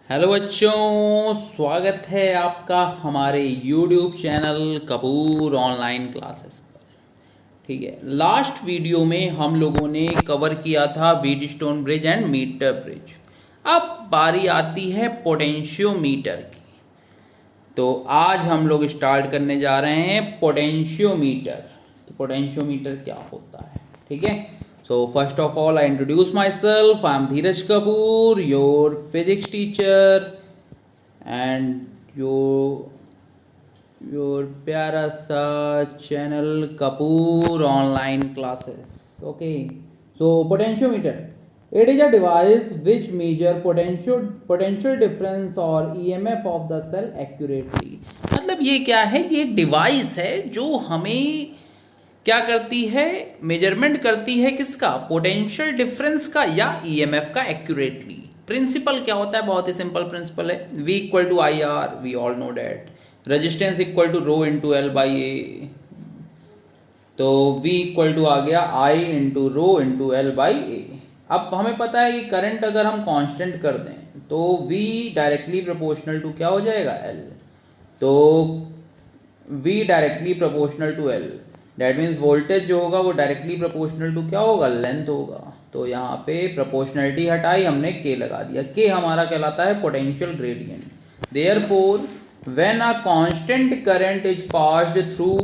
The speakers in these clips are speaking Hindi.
हेलो बच्चों, स्वागत है आपका हमारे YouTube channel Kapoor online classes पर। ठीक है, लास्ट वीडियो में हम लोगों ने कवर किया था Wheatstone bridge and metre bridge. अब बारी आती है पोटेंशियोमीटर की। तो आज हम लोग स्टार्ट करने जा रहे हैं पोटेंशियोमीटर। तो पोटेंशियोमीटर क्या होता है, ठीक है। So first of all, I introduce myself. I am Dheeraj Kapoor, your physics teacher, and your प्यारा सा channel Kapoor online classes. Okay. So potentiometer. It is a device which measure potential difference or EMF of the cell accurately. मतलब ये क्या है? ये एक डिवाइस है जो हमें क्या करती है, मेजरमेंट करती है किसका, पोटेंशियल डिफरेंस का या ईएमएफ का एक्यूरेटली। प्रिंसिपल क्या होता है, बहुत ही सिंपल प्रिंसिपल है। V equal to I R, we all know that. Resistance equal to rho into L by A. तो V इक्वल टू आ गया I into rho into L by A. अब हमें पता है कि करंट अगर हम कांस्टेंट कर दें तो V डायरेक्टली प्रोपोर्शनल टू क्या हो जाएगा, L। तो V directly proportional to L, that means voltage जो होगा वो डायरेक्टली प्रोपोर्शनल टू क्या होगा, लेंथ होगा। तो यहाँ पे प्रोपोर्शनलिटी हटाई, हमने K लगा दिया। K हमारा कहलाता है potential gradient. Therefore when a constant current is passed through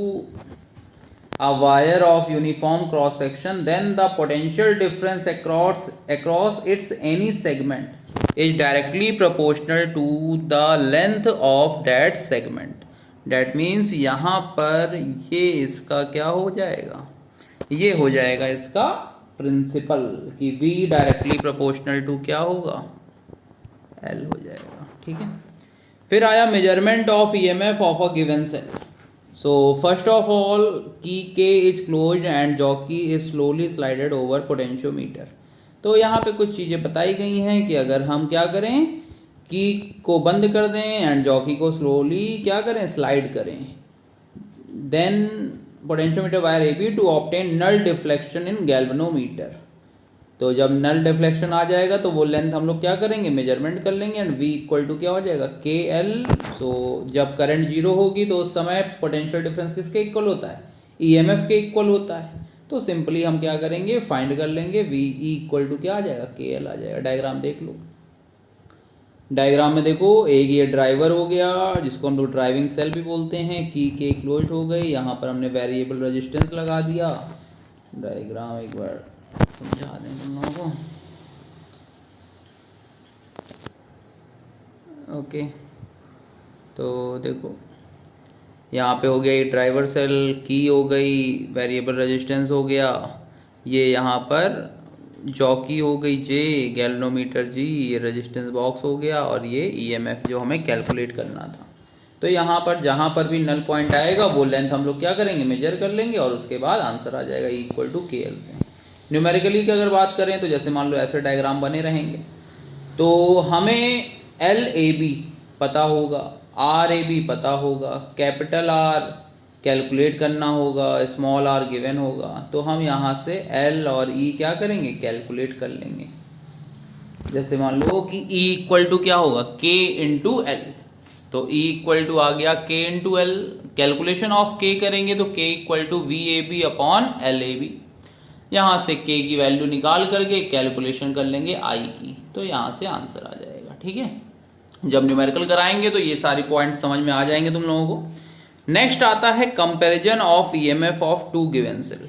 a wire of uniform cross section, then the potential difference across its any segment is directly proportional to the length of that segment. That means यहाँ पर ये इसका क्या हो जाएगा, ये हो जाएगा इसका प्रिंसिपल कि V डायरेक्टली प्रोपोर्शनल टू क्या होगा, L हो जाएगा। ठीक है, फिर आया measurement of EMF of a given cell. So first of all, key K is closed and jockey is slowly slided over potentiometer। तो यहाँ पे कुछ चीज़ें बताई गई हैं कि अगर हम क्या करें, की को बंद कर दें एंड जॉकी को स्लोली क्या करें, स्लाइड करें। Then potentiometer wire A B to obtain null deflection in galvanometer. तो जब नल डिफ्लेक्शन आ जाएगा तो वो लेंथ हम लोग क्या करेंगे, मेजरमेंट कर लेंगे एंड V इक्वल टू क्या हो जाएगा, के एल। सो जब करंट जीरो होगी तो उस समय पोटेंशियल डिफरेंस किसके इक्वल होता है, EMF के इक्वल होता है। तो सिंपली हम क्या करेंगे, फाइंड कर लेंगे V इक्वल टू क्या आ जाएगा, के एल आ जाएगा। डायग्राम देख लो। डायग्राम में देखो, एक ये ड्राइवर हो गया जिसको हम लोग ड्राइविंग सेल भी बोलते हैं। की के क्लोज हो गई, यहाँ पर हमने वेरिएबल रेजिस्टेंस लगा दिया। डायग्राम एक बार समझा दें तुम लोगों को। ओके, तो देखो यहाँ पे हो गया ये ड्राइवर सेल, की हो गई, वेरिएबल रेजिस्टेंस हो गया, ये यहाँ पर जॉकी हो गई J, गैल्वेनोमीटर G, ये रेजिस्टेंस बॉक्स हो गया, और ये EMF जो हमें कैलकुलेट करना था। तो यहाँ पर जहाँ पर भी नल पॉइंट आएगा वो लेंथ हम लोग क्या करेंगे, मेजर कर लेंगे, और उसके बाद आंसर आ जाएगा E इक्वल टू के एल से। न्यूमेरिकली की अगर बात करें तो जैसे मान लो ऐसे डायग्राम बने रहेंगे, तो हमें LAB पता होगा, RAB पता होगा, कैपिटल R कैलकुलेट करना होगा, स्मॉल r गिवन होगा। तो हम यहाँ से L और E क्या करेंगे, कैलकुलेट कर लेंगे। जैसे मान लो कि E इक्वल टू क्या होगा, K इंटू एल। तो E इक्वल टू आ गया K into L. Calculation of K करेंगे तो K equal to VAB upon LAB। यहाँ से K की वैल्यू निकाल करके कैलकुलेशन कर लेंगे I की, तो यहाँ से आंसर आ जाएगा। ठीक है, जब न्यूमेरिकल कराएंगे तो ये सारी पॉइंट समझ में आ जाएंगे तुम लोगों को। नेक्स्ट आता है comparison of EMF of two given cell.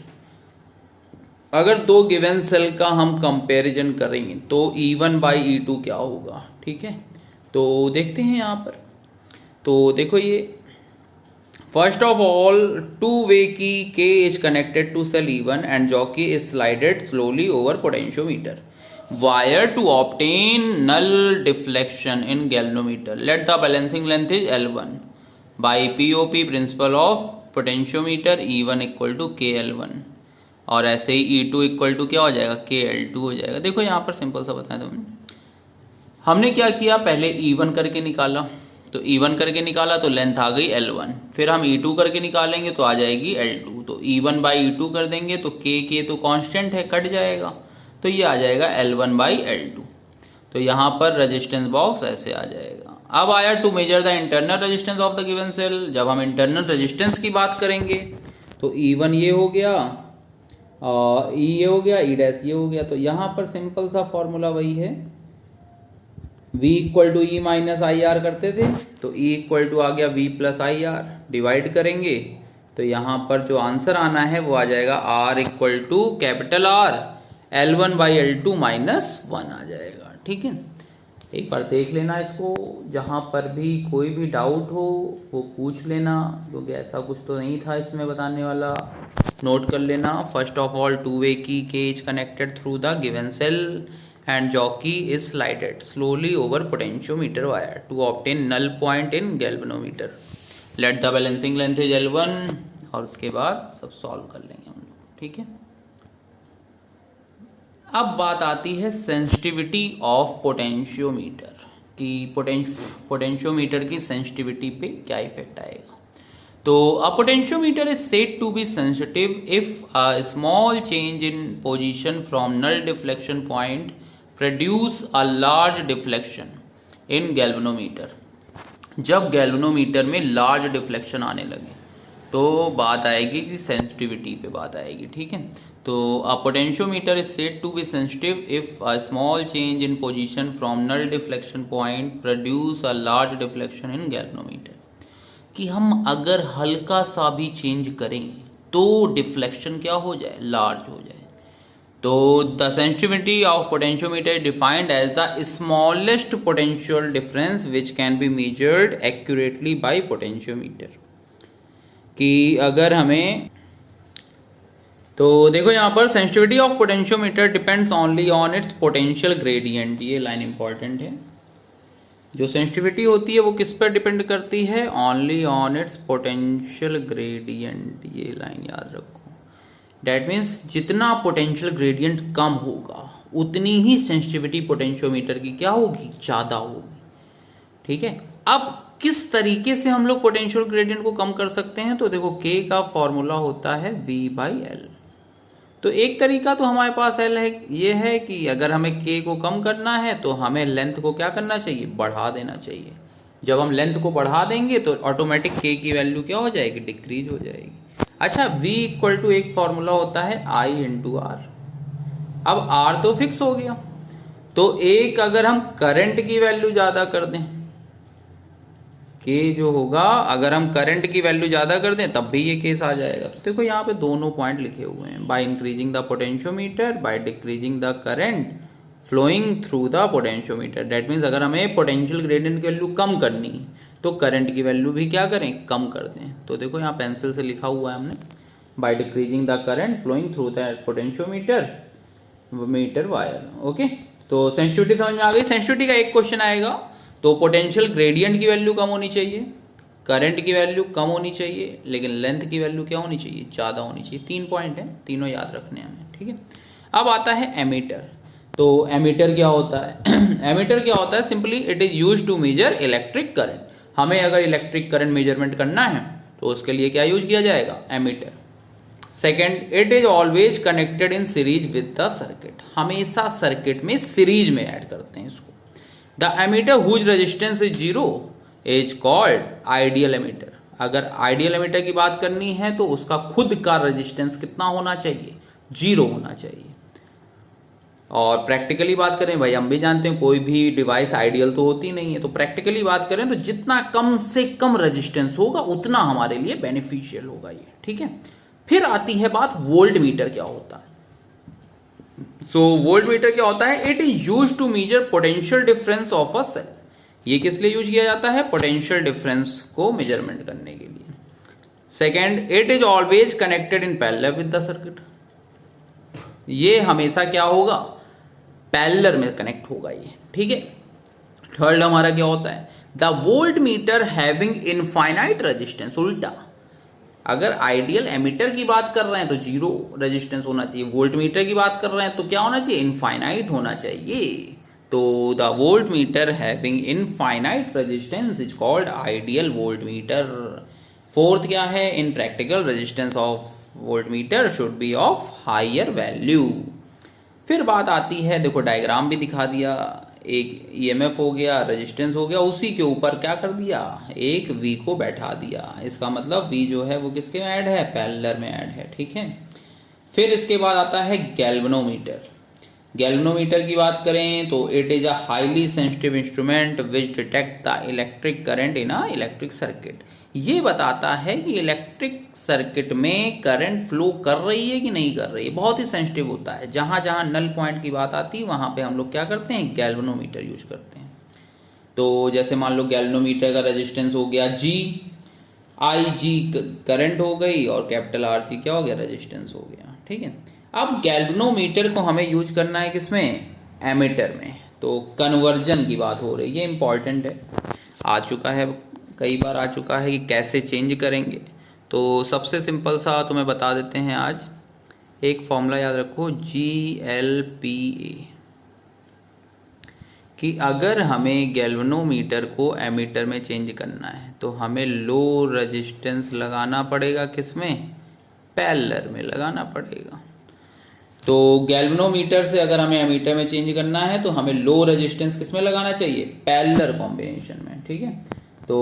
अगर दो गिवन सेल का हम कंपैरिजन करेंगे तो E1 बाई E2 क्या होगा। ठीक है, तो देखते हैं यहाँ पर। तो देखो ये first of all, two way की K is connected to cell E1 and jockey is slided slowly over potentiometer wire to obtain null deflection in galvanometer. Let the balancing length is L1 by POP principle of potentiometer E1 equal to K L1, और ऐसे ही E2 इक्वल टू क्या हो जाएगा, के L2 हो जाएगा। देखो यहाँ पर सिंपल सा बताएं तुमने, हमने क्या किया, पहले E1 करके निकाला। तो E1 करके निकाला तो लेंथ आ गई L1। फिर हम E2 करके निकालेंगे तो आ जाएगी L2। तो E1 बाई E2 कर देंगे तो K तो कांस्टेंट है, कट जाएगा, तो ये आ जाएगा L1 बाई L2। तो यहाँ पर रेजिस्टेंस बॉक्स ऐसे आ जाएगा। अब आया to measure the internal resistance of the given cell. जब हम इंटरनल रेजिस्टेंस की बात करेंगे तो E1 ये हो गया, E ये हो गया, E डैश ये हो गया। तो यहाँ पर सिंपल सा फॉर्मूला वही है, V equal to E minus I R करते थे, तो E इक्वल टू आ गया V plus I R. Divide करेंगे तो यहाँ पर जो आंसर आना है वो आ जाएगा R equal to capital R L1 by L2 minus 1 आ जाएगा। ठीक है, एक बार देख लेना इसको, जहाँ पर भी कोई भी डाउट हो वो पूछ लेना, क्योंकि ऐसा कुछ तो नहीं था इसमें बताने वाला। नोट कर लेना, first of all two way key K is connected through the given cell and jockey is slided slowly over potentiometer wire to obtain null point in galvanometer. Let the balancing length is L1 और उसके बाद सब सॉल्व कर लेंगे हम लोग। ठीक है, अब बात आती है सेंसिटिविटी ऑफ पोटेंशियोमीटर कि पोटेंशियोमीटर की सेंसिटिविटी पे क्या इफेक्ट आएगा। तो a potentiometer is said to be sensitive if a small change in position from null deflection point produce a large deflection in galvanometer. जब गैल्वेनोमीटर में लार्ज डिफ्लेक्शन आने लगे तो बात आएगी कि सेंसिटिविटी पे बात आएगी। ठीक है, तो a potentiometer is said to be sensitive if a small change in position from null deflection point produce a large deflection in galvanometer. कि हम अगर हल्का सा भी चेंज करें तो डिफ्लेक्शन क्या हो जाए, लार्ज हो जाए। तो the sensitivity of potentiometer defined as the smallest potential difference which can be measured accurately by potentiometer. कि अगर हमें, तो देखो यहाँ पर sensitivity of potentiometer depends only on its potential gradient. ये लाइन इंपॉर्टेंट है, जो सेंसिटिविटी होती है वो किस पर डिपेंड करती है, only on its potential gradient. ये लाइन याद रखो, डैट मीन्स जितना पोटेंशियल ग्रेडियंट कम होगा उतनी ही सेंसिटिविटी पोटेंशियोमीटर की क्या होगी, ज़्यादा होगी। ठीक है, अब किस तरीके से हम लोग पोटेंशियल ग्रेडियंट को कम कर सकते हैं, तो देखो K का फॉर्मूला होता है V बाई L। तो एक तरीका तो हमारे पास L है, ये है कि अगर हमें K को कम करना है तो हमें लेंथ को क्या करना चाहिए, बढ़ा देना चाहिए। जब हम लेंथ को बढ़ा देंगे तो ऑटोमेटिक K की वैल्यू क्या हो जाएगी, डिक्रीज हो जाएगी। अच्छा, V इक्वल टू एक फॉर्मूला होता है I इंटू आर। अब R तो फिक्स हो गया, तो एक अगर हम करंट की वैल्यू ज़्यादा कर दें, K जो होगा अगर हम करंट की वैल्यू ज़्यादा कर दें तब भी ये केस आ जाएगा। तो देखो यहाँ पे दोनों पॉइंट लिखे हुए हैं, by increasing the potentiometer by decreasing the current flowing through the potentiometer. That means अगर हमें पोटेंशियल ग्रेडियंट की वैल्यू कम करनी है तो करंट की वैल्यू भी क्या करें, कम कर दें। तो देखो यहाँ पेंसिल से लिखा हुआ है हमने, by decreasing the current flowing through the potentiometer metre wire. Okay, तो सेंसिटिविटी समझ में आ गई। सेंसिटिविटी का एक क्वेश्चन आएगा, तो पोटेंशियल ग्रेडियंट की वैल्यू कम होनी चाहिए, करंट की वैल्यू कम होनी चाहिए, लेकिन लेंथ की वैल्यू क्या होनी चाहिए, ज़्यादा होनी चाहिए। 3 पॉइंट है, तीनों याद रखने हमें। ठीक है, अब आता है एमीटर। तो एमीटर क्या होता है एमीटर क्या होता है, simply it is use to measure electric current. हमें अगर इलेक्ट्रिक करंट मेजरमेंट करना है तो उसके लिए क्या यूज किया जाएगा, ammeter. Second, it is always connected in series with the circuit. हमेशा सर्किट में सीरीज में ऐड करते हैं इसको। The ammeter whose resistance is 0 is called ideal ammeter. अगर आइडियल एमीटर की बात करनी है तो उसका खुद का रेजिस्टेंस कितना होना चाहिए, 0 होना चाहिए। और प्रैक्टिकली बात करें, भाई हम भी जानते हैं कोई भी डिवाइस आइडियल तो होती नहीं है, तो प्रैक्टिकली बात करें तो जितना कम से कम रेजिस्टेंस होगा उतना हमारे लिए बेनिफिशियल होगा ये। ठीक है, फिर आती है बात वोल्ट मीटर क्या होता है। सो वोल्ट मीटर क्या होता है, it is use to measure potential difference of a cell. ये किस लिए यूज किया जाता है, पोटेंशियल डिफरेंस को मेजरमेंट करने के लिए। Second, it is always connected in parallel with the circuit. ये हमेशा क्या होगा, पैरेलल में कनेक्ट होगा ये। ठीक है, थर्ड हमारा क्या होता है, the volt meter having infinite resistance. उल्टा, अगर आइडियल एमीटर की बात कर रहे हैं तो 0 रेजिस्टेंस होना चाहिए, वोल्ट मीटर की बात कर रहे हैं तो क्या होना चाहिए, इनफाइनाइट होना चाहिए। तो the volt meter having infinite resistance is called ideal volt meter. Fourth क्या है, in practical resistance of volt meter should be of higher value. फिर बात आती है, देखो डायग्राम भी दिखा दिया, एक ईएमएफ हो गया, रेजिस्टेंस हो गया, उसी के ऊपर क्या कर दिया, एक वी को बैठा दिया। इसका मतलब वी जो है वो किसके में ऐड है, पैरेलल में ऐड है। ठीक है, फिर इसके बाद आता है गैल्वेनोमीटर। गैल्वेनोमीटर की बात करें तो it is a highly sensitive instrument which detect the electric current in a electric circuit. ये बताता है कि इलेक्ट्रिक सर्किट में करंट फ्लो कर रही है कि नहीं कर रही है। बहुत ही सेंसिटिव होता है। जहां जहां नल पॉइंट की बात आती है वहां पे हम लोग क्या करते हैं, गैल्वेनोमीटर यूज करते हैं। तो जैसे मान लो गैल्वेनोमीटर का रेजिस्टेंस हो गया जी, आई जी करंट हो गई, और कैपिटल आर जी क्या हो गया, रेजिस्टेंस हो गया। ठीक है, अब गैल्वेनोमीटर को हमें यूज करना है किसमें, एमीटर में। तो कन्वर्जन की बात हो रही है, इंपॉर्टेंट है, आ चुका है, कई बार आ चुका है कि कैसे चेंज करेंगे। तो सबसे सिंपल सा तुम्हें बता देते हैं आज, एक फॉर्मूला याद रखो, GLPA, कि अगर हमें गैल्वेनोमीटर को एमीटर में चेंज करना है तो हमें लो रेजिस्टेंस लगाना पड़ेगा, किसमें, पैरेलल में लगाना पड़ेगा। तो गैल्वेनोमीटर से अगर हमें एमीटर में चेंज करना है तो हमें लो रेजिस्टेंस किसमें लगाना चाहिए, पैरेलल कॉम्बिनेशन में। ठीक है, तो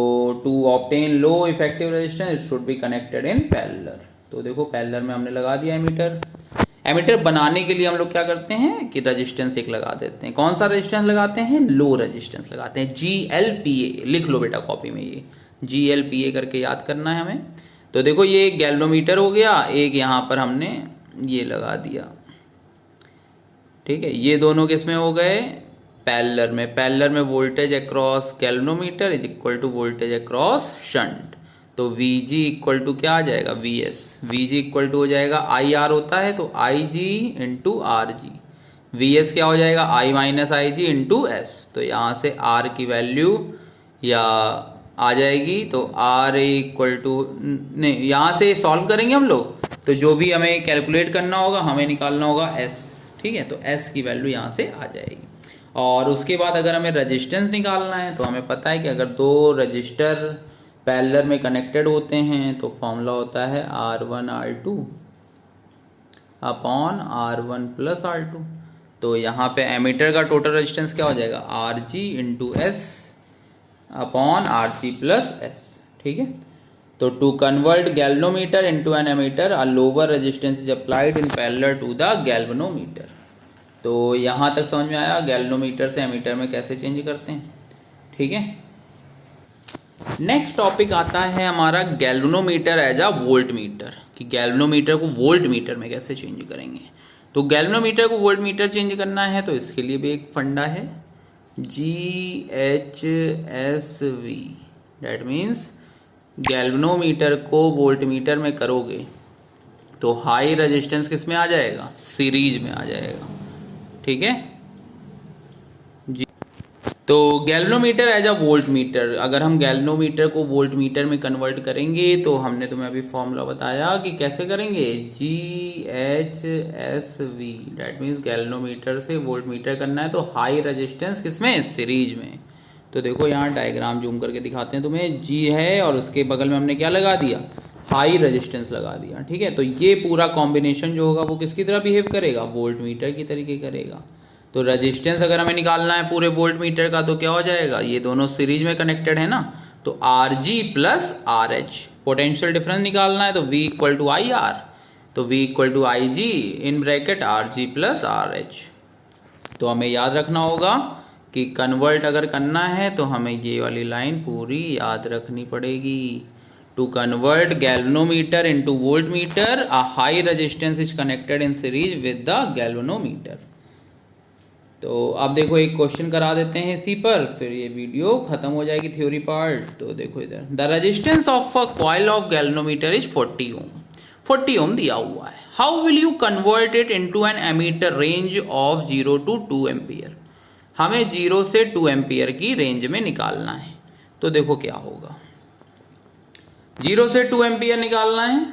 to obtain low effective resistance it should be connected in parallel. तो देखो पैरेलल में हमने लगा दिया एमीटर। एमीटर बनाने के लिए हम लोग क्या करते हैं कि रेजिस्टेंस एक लगा देते हैं। कौन सा रेजिस्टेंस लगाते हैं, लो रेजिस्टेंस लगाते हैं, GLPA। लिख लो बेटा कॉपी में, ये GLPA करके याद करना है हमें। तो देखो ये गैल्वेनोमीटर हो गया, एक यहाँ पर हमने ये लगा दिया। ठीक है, ये दोनों किसमें हो गए, पैरेलल में। पैरेलल में voltage across galvanometer is equal to voltage across shunt. तो VG इक्वल टू क्या आ जाएगा, VS। VG इक्वल टू हो जाएगा IR होता है तो IG इंटू RG। VS क्या हो जाएगा, I minus IG into S। तो यहाँ से R की वैल्यू या आ जाएगी, तो R इक्वल टू, नहीं यहाँ से सॉल्व करेंगे हम लोग, तो जो भी हमें कैलकुलेट करना होगा हमें निकालना होगा S। ठीक है, तो S की वैल्यू यहाँ से आ जाएगी। और उसके बाद अगर हमें रेजिस्टेंस निकालना है तो हमें पता है कि अगर दो रजिस्टर पैरेलल में कनेक्टेड होते हैं तो फॉर्मूला होता है R1R2 upon R1 plus R2। तो यहाँ पे एमीटर का टोटल रेजिस्टेंस क्या हो जाएगा, RG into S upon RG plus S. ठीक है, तो to convert galvanometer into an ammeter a lower resistance is applied in parallel to the galvanometer. तो यहाँ तक समझ में आया गैल्वेनोमीटर से एमीटर में कैसे चेंज करते हैं। ठीक है, नेक्स्ट टॉपिक आता है हमारा galvanometer as a volt meter, कि गैल्वेनोमीटर को वोल्ट मीटर में कैसे चेंज करेंगे। तो गैल्वेनोमीटर को वोल्ट मीटर चेंज करना है तो इसके लिए भी एक फंडा है, GHSV। डैट मीन्स गैल्वेनोमीटर को वोल्ट मीटर में करोगे तो हाई रेजिस्टेंस किस में आ जाएगा, सीरीज में आ जाएगा। ठीक है जी, तो galvanometer as a volt meter, अगर हम गैल्वेनोमीटर को वोल्ट मीटर में कन्वर्ट करेंगे तो हमने तुम्हें अभी फॉर्मूला बताया कि कैसे करेंगे, GHSV। डैट मीन्स गैल्वेनोमीटर से वोल्ट मीटर करना है तो हाई रेजिस्टेंस किसमें, सीरीज में। तो देखो यहाँ डायग्राम जूम करके दिखाते हैं तुम्हें, G है और उसके बगल में हमने क्या लगा दिया, हाई रेजिस्टेंस लगा दिया। ठीक है, तो ये पूरा कॉम्बिनेशन जो होगा वो किसकी तरह बिहेव करेगा, वोल्ट मीटर की तरीके करेगा। तो रेजिस्टेंस अगर हमें निकालना है पूरे वोल्ट मीटर का तो क्या हो जाएगा, ये दोनों सीरीज में कनेक्टेड है ना, तो RG plus RH। Potential difference निकालना है तो V इक्वल टू IR, तो V equal to IG in bracket RG plus RH। तो हमें याद रखना होगा कि कन्वर्ट अगर करना है तो हमें ये वाली लाइन पूरी याद रखनी पड़ेगी। To convert galvanometer into volt meter a high resistance is connected in series with the galvanometer. तो अब देखो एक क्वेश्चन करा देते हैं इसी पर, फिर ये वीडियो खत्म हो जाएगी थ्योरी पार्ट। तो देखो इधर, the resistance of a coil of galvanometer is 40 ohm. 40 ohm दिया हुआ है। How will you convert it into an ammeter range of 0 to 2 ampere. हमें 0 से 2 एम्पियर की रेंज में निकालना है। तो देखो क्या होगा, 0 से 2 एम्पियर निकालना है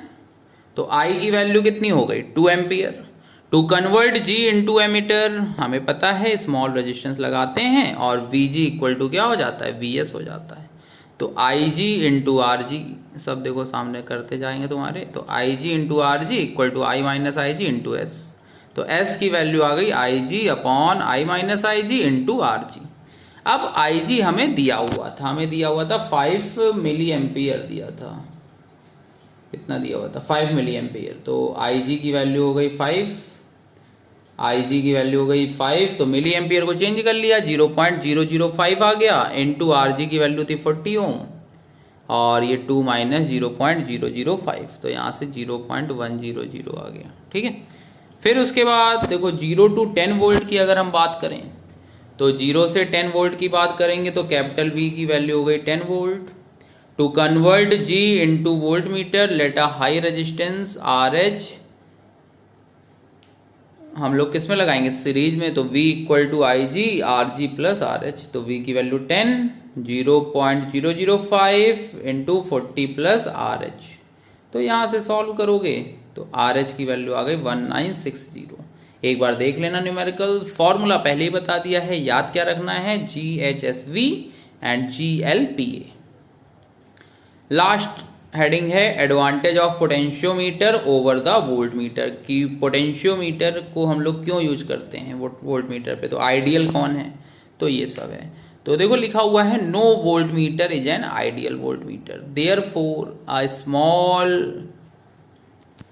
तो I की वैल्यू कितनी हो गई, 2 ampere. To convert G into ammeter, हमें पता है स्मॉल रेजिस्टेंस लगाते हैं और VG इक्वल टू क्या हो जाता है, VS हो जाता है। तो IG इंटू RG, सब देखो सामने करते जाएंगे तुम्हारे, तो IG into RG equal to I minus IG into S। तो S की वैल्यू आ गई IG upon I minus IG into RG। अब IG हमें दिया हुआ था 5 मिली एम्पियर दिया था, कितना दिया हुआ था 5 मिली एम्पियर। तो IG की वैल्यू हो गई 5, IG की वैल्यू हो गई 5, तो मिली एम्पियर को चेंज कर लिया 0.005 आ गया, इंटू RG की वैल्यू थी 40 ओम, और ये 2 माइनस 0.005, तो यहाँ से 0.100 आ गया। ठीक है, फिर उसके बाद देखो 0 to 10 वोल्ट की अगर हम बात करें तो 0 से 10 वोल्ट की बात करेंगे तो कैपिटल V की वैल्यू हो गई 10 volt. To convert G into volt meter let a high resistance RH, हम लोग किस में लगाएंगे सीरीज में, तो V equal to IG RG plus RH। तो V की वैल्यू 10, 0.005 इंटू 40 प्लस RH। तो यहाँ से सॉल्व करोगे तो RH की वैल्यू आ गई 1960। एक बार देख लेना न्यूमेरिकल, फॉर्मूला पहले ही बता दिया है, याद क्या रखना है, GHSV and GLPA। Last heading है advantage of potentiometer over the volt meter, की पोटेंशियोमीटर को हम लोग क्यों यूज करते हैं वोल्ट मीटर पे, तो आइडियल कौन है, तो ये सब है। तो देखो लिखा हुआ है no volt meter is an ideal volt meter, therefore a small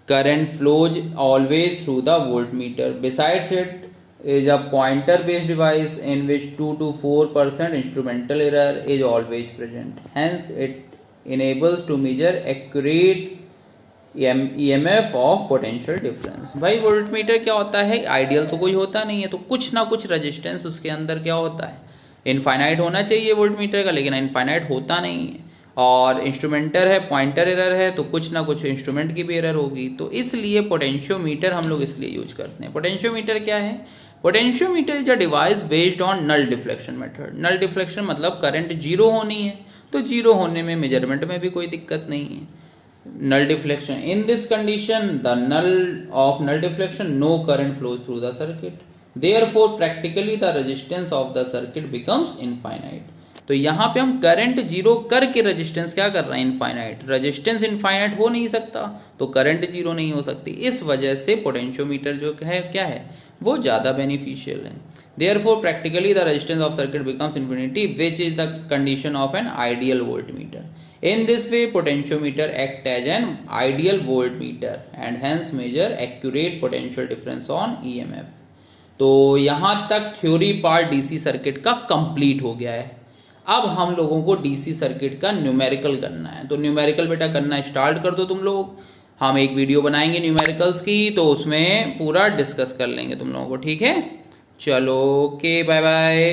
current flows always through the voltmeter. Besides it is a pointer based device in which 2 to 4% instrumental error is always present. Hence it enables to measure accurate EMF of potential difference. भाई वोल्टमीटर क्या होता है, आइडियल तो कोई होता नहीं है, तो कुछ ना कुछ रेजिस्टेंस उसके अंदर क्या होता है, इनफाइनाइट होना चाहिए वोल्टमीटर का, लेकिन इनफाइनाइट होता नहीं है। और इंस्ट्रूमेंटर है, पॉइंटर एरर है, तो कुछ ना कुछ इंस्ट्रूमेंट की भी एरर होगी। तो इसलिए पोटेंशियोमीटर हम लोग इसलिए यूज करते हैं। पोटेंशियोमीटर क्या है, potentiometer is a device based on null deflection method. Null deflection मतलब करंट जीरो होनी है, तो जीरो होने में मेजरमेंट में भी कोई दिक्कत नहीं है। Null deflection, in this condition the null of null deflection no current flows through the circuit, therefore practically the resistance of the circuit becomes infinite. तो यहाँ पे हम करंट जीरो करके रेजिस्टेंस क्या कर रहे हैं, इनफाइनाइट। रेजिस्टेंस इनफाइनाइट हो नहीं सकता तो करंट जीरो नहीं हो सकती, इस वजह से पोटेंशियोमीटर जो है क्या है, वो ज़्यादा बेनिफिशियल है। Therefore practically the resistance of circuit becomes infinity which is the condition of an ideal voltmeter. In this way potentiometer act as an ideal voltmeter and hence measure accurate potential difference on EMF। तो यहाँ तक थ्योरी पार्ट डीसी सर्किट का कंप्लीट हो गया है। अब हम लोगों को डीसी सर्किट का न्यूमेरिकल करना है, तो न्यूमेरिकल बेटा करना स्टार्ट कर दो तुम लोग। हम एक वीडियो बनाएंगे न्यूमेरिकल्स की, तो उसमें पूरा डिस्कस कर लेंगे तुम लोगों को, ठीक है। चलो ओके, बाय बाय।